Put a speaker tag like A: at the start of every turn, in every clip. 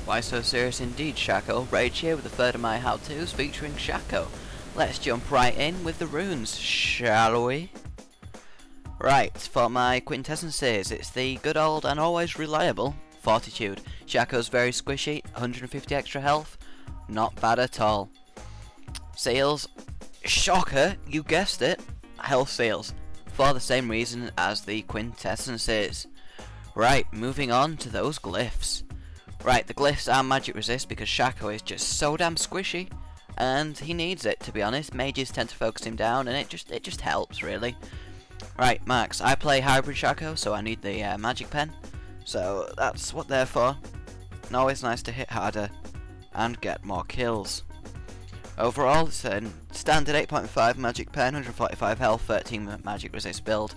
A: Why so serious indeed, Shaco? Rage here with a third of my how-tos featuring Shaco. Let's jump right in with the runes, shall we? Right, for my quintessences, it's the good old and always reliable Fortitude. Shaco's very squishy, 150 extra health, not bad at all. Seals, shocker, you guessed it, health seals, for the same reason as the quintessences. Right, moving on to those glyphs. Right, the glyphs are magic resist because Shaco is just so damn squishy, and he needs it, to be honest. Mages tend to focus him down, and it just helps, really. Right, Max, I play hybrid Shaco, so I need the magic pen, so that's what they're for. And always nice to hit harder and get more kills. Overall, it's a standard 8.5 magic pen, 145 health, 13 magic resist build.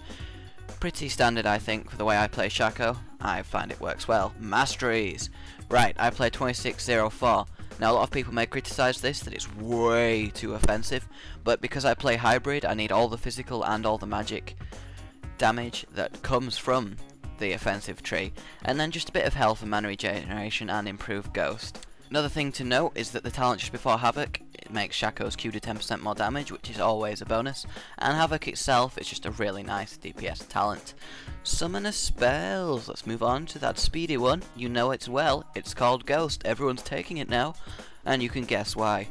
A: Pretty standard, I think, for the way I play Shaco. I find it works well. Masteries! Right, I play 2604. Now, a lot of people may criticise this, that it's way too offensive, but because I play hybrid, I need all the physical and all the magic damage that comes from the offensive tree, and then just a bit of health and mana regeneration and improved ghost. Another thing to note is that the talent just before Havoc, it makes Shaco's Q to 10% more damage, which is always a bonus, and Havoc itself is just a really nice DPS talent. Summoner spells, let's move on to that speedy one. You know it well, it's called Ghost, everyone's taking it now, and you can guess why.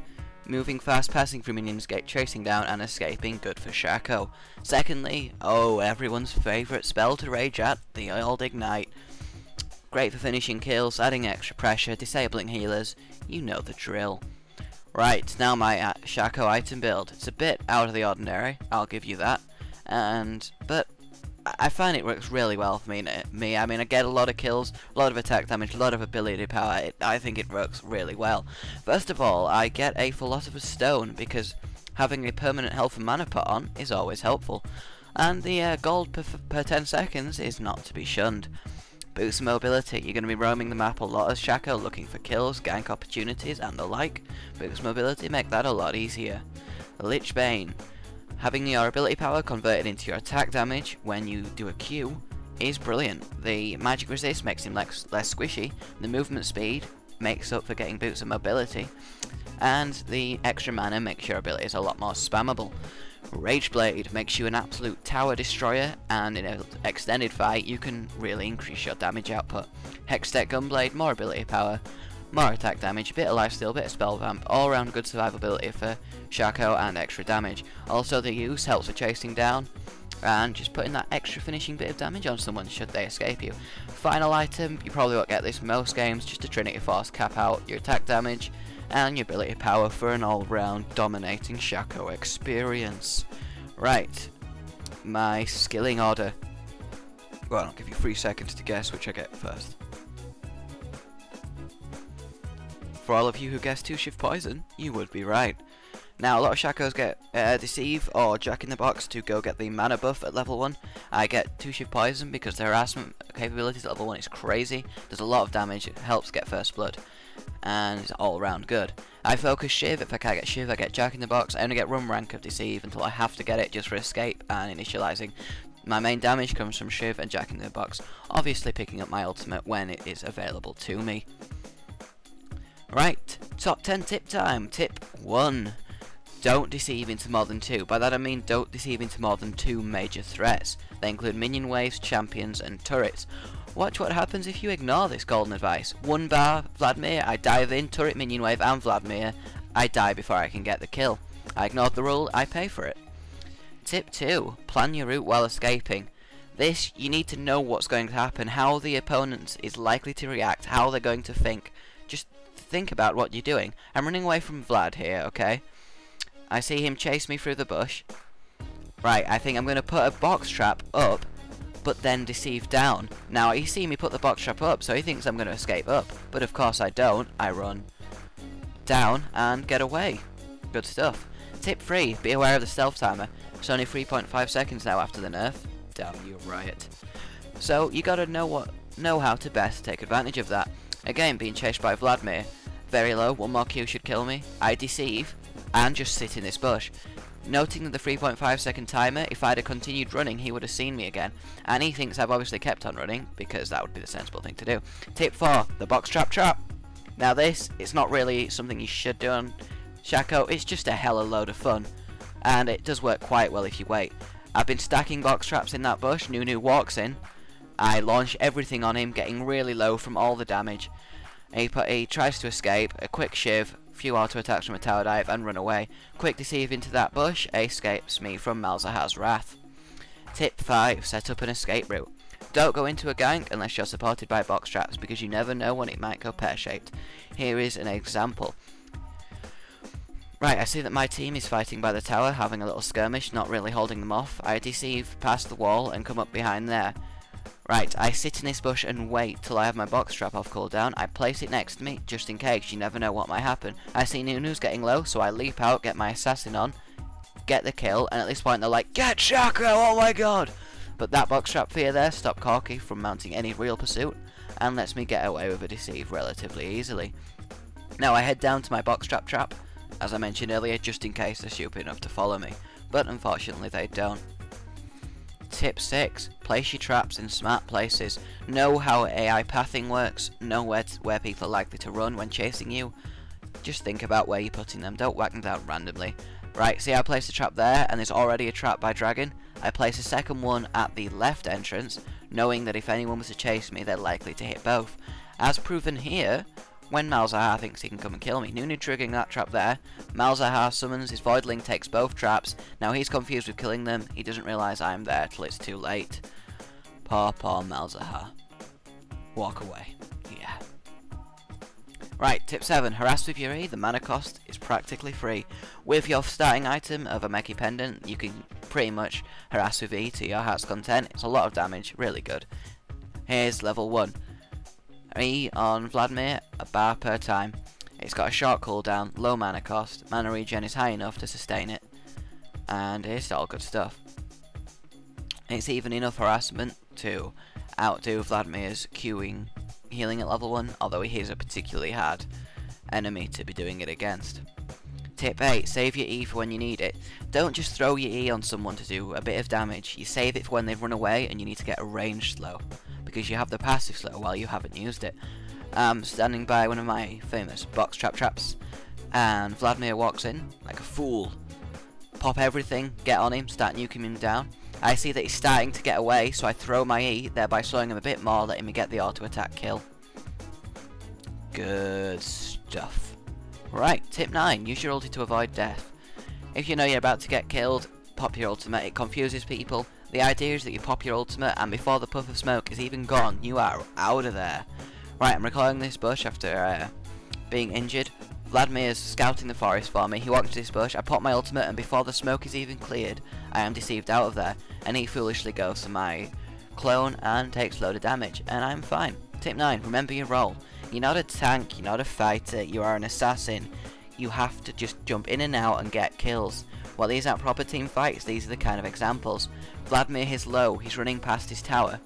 A: Moving fast, passing through minions, chasing down and escaping, good for Shaco. Secondly, everyone's favourite spell to rage at, the old Ignite. Great for finishing kills, adding extra pressure, disabling healers, you know the drill. Right, now my Shaco item build. It's a bit out of the ordinary, I'll give you that. But I find it works really well for me. I mean, I get a lot of kills, a lot of attack damage, a lot of ability power. I think it works really well. First of all, I get a Philosopher's Stone because having a permanent health and mana put on is always helpful. And the gold per 10 seconds is not to be shunned. Boost mobility, you're going to be roaming the map a lot as Shaco, looking for kills, gank opportunities and the like. Boost mobility, make that a lot easier. Lich Bane, having your ability power converted into your attack damage when you do a Q is brilliant. The magic resist makes him less squishy, the movement speed makes up for getting boots of mobility, and the extra mana makes your abilities a lot more spammable. Rageblade makes you an absolute tower destroyer, and in an extended fight you can really increase your damage output. Hextech Gunblade, more ability power, more attack damage, a bit of lifesteal, a bit of spell vamp, all round good survivability for Shaco and extra damage. Also the use helps for chasing down and just putting that extra finishing bit of damage on someone should they escape you. Final item, you probably won't get this most games, just a Trinity Force, cap out your attack damage and your ability power for an all-round dominating Shaco experience. Right, my skilling order. Well, I'll give you 3 seconds to guess which I get first. For all of you who guessed 2-shift poison, you would be right. Now, a lot of Shacos get Deceive or Jack in the Box to go get the mana buff at level 1. I get 2-shift poison because the harassment capabilities at level 1 is crazy, does a lot of damage, it helps get first blood, and it's all round good. I focus Shiv, if I can't get Shiv I get Jack in the Box. I only get run rank of Deceive until I have to get it just for escape and initializing. My main damage comes from Shiv and Jack in the Box, obviously picking up my ultimate when it is available to me. Right, top 10 tip time. Tip 1. Don't deceive into more than 2. By that I mean don't deceive into more than 2 major threats. They include minion waves, champions and turrets. Watch what happens if you ignore this golden advice. 1 bar, Vladimir, I dive in, turret, minion wave and Vladimir. I die before I can get the kill. I ignored the rule, I pay for it. Tip 2. Plan your route while escaping. This, you need to know what's going to happen, how the opponent is likely to react, how they're going to think. Just think about what you're doing. I'm running away from Vlad here, okay? I see him chase me through the bush. Right, I think I'm going to put a box trap up, but then deceive down. Now, you see me put the box trap up, so he thinks I'm going to escape up. But of course I don't. I run down and get away. Good stuff. Tip 3, be aware of the stealth timer. It's only 3.5 seconds now after the nerf. Damn you, Riot. So, you gotta know how to best take advantage of that. Again, being chased by Vladimir. Very low, 1 more Q should kill me. I deceive, and just sit in this bush. Noting that the 3.5 second timer, if I'd have continued running, he would have seen me again. And he thinks I've obviously kept on running, because that would be the sensible thing to do. Tip 4, the box trap trap. Now this, it's not really something you should do on Shaco, it's just a hella load of fun. And it does work quite well if you wait. I've been stacking box traps in that bush, Nunu walks in, I launch everything on him, getting really low from all the damage. He tries to escape, a quick shiv, few auto attacks from a tower dive and run away. Quick deceive into that bush, escapes me from Malzahar's wrath. Tip 5, set up an escape route. Don't go into a gank unless you're supported by box traps because you never know when it might go pear-shaped. Here is an example. Right, I see that my team is fighting by the tower, having a little skirmish, not really holding them off. I deceive past the wall and come up behind there. Right, I sit in this bush and wait till I have my box trap off cooldown. I place it next to me, just in case, you never know what might happen. I see Nunu's getting low, so I leap out, get my assassin on, get the kill, and at this point they're like, "Get Shaco, oh my god!" But that box trap fear there stopped Corky from mounting any real pursuit, and lets me get away with a deceive relatively easily. Now I head down to my box trap, as I mentioned earlier, just in case they're stupid enough to follow me, but unfortunately they don't. Tip 6. Place your traps in smart places. Know how AI pathing works. Know where people are likely to run when chasing you. Just think about where you're putting them. Don't whack them down randomly. Right, see I placed a trap there, and there's already a trap by Dragon. I place a second one at the left entrance, knowing that if anyone was to chase me, they're likely to hit both. As proven here, when Malzahar thinks he can come and kill me. Nunu triggering that trap there. Malzahar summons, his Voidling takes both traps. Now he's confused with killing them. He doesn't realise I'm there till it's too late. Poor Malzahar. Walk away. Yeah. Right, tip 7. Harass with your E. The mana cost is practically free. With your starting item of a Meki Pendant, you can pretty much harass with E to your heart's content. It's a lot of damage, really good. Here's level 1. E on Vladimir, a bar per time. It's got a short cooldown, low mana cost, mana regen is high enough to sustain it, and it's all good stuff. It's even enough harassment to outdo Vladimir's queuing healing at level 1, although he is a particularly hard enemy to be doing it against. Tip 8. Save your E for when you need it. Don't just throw your E on someone to do a bit of damage, you save it for when they've run away and you need to get a ranged slow, because you have the passive slow while you haven't used it. Standing by one of my famous box traps, and Vladimir walks in like a fool. Pop everything, get on him, start nuking him down. I see that he's starting to get away, so I throw my E, thereby slowing him a bit more, letting me get the auto attack kill. Good stuff. Right, tip 9. Use your ulti to avoid death. If you know you're about to get killed, pop your ultimate. It confuses people. The idea is that you pop your ultimate, and before the puff of smoke is even gone, you are out of there. Right, I'm recalling this bush after being injured. Vladimir's scouting the forest for me. He walks into this bush, I pop my ultimate, and before the smoke is even cleared, I am deceived out of there. And he foolishly goes to my clone and takes a load of damage, and I'm fine. Tip 9. Remember your role. You're not a tank, you're not a fighter, you are an assassin. You have to just jump in and out and get kills. While these aren't proper team fights, these are the kind of examples. Vladimir is low, he's running past his tower.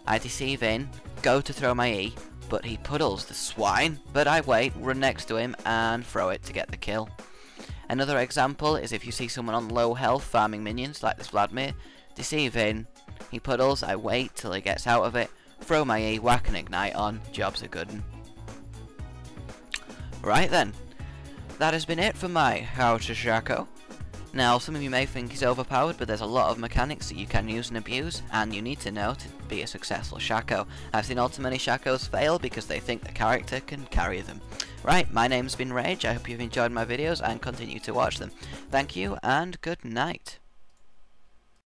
A: I deceive in, go to throw my E, but he puddles the swine. But I wait, run next to him, and throw it to get the kill. Another example is if you see someone on low health farming minions, like this Vladimir, deceive in, he puddles, I wait till he gets out of it, throw my E, whack and ignite on, job's a good one. Right then, that has been it for my How to Shaco. Now, some of you may think he's overpowered, but there's a lot of mechanics that you can use and abuse, and you need to know to be a successful Shaco. I've seen all too many Shacos fail because they think the character can carry them. Right, my name's been Rage, I hope you've enjoyed my videos and continue to watch them. Thank you, and good night.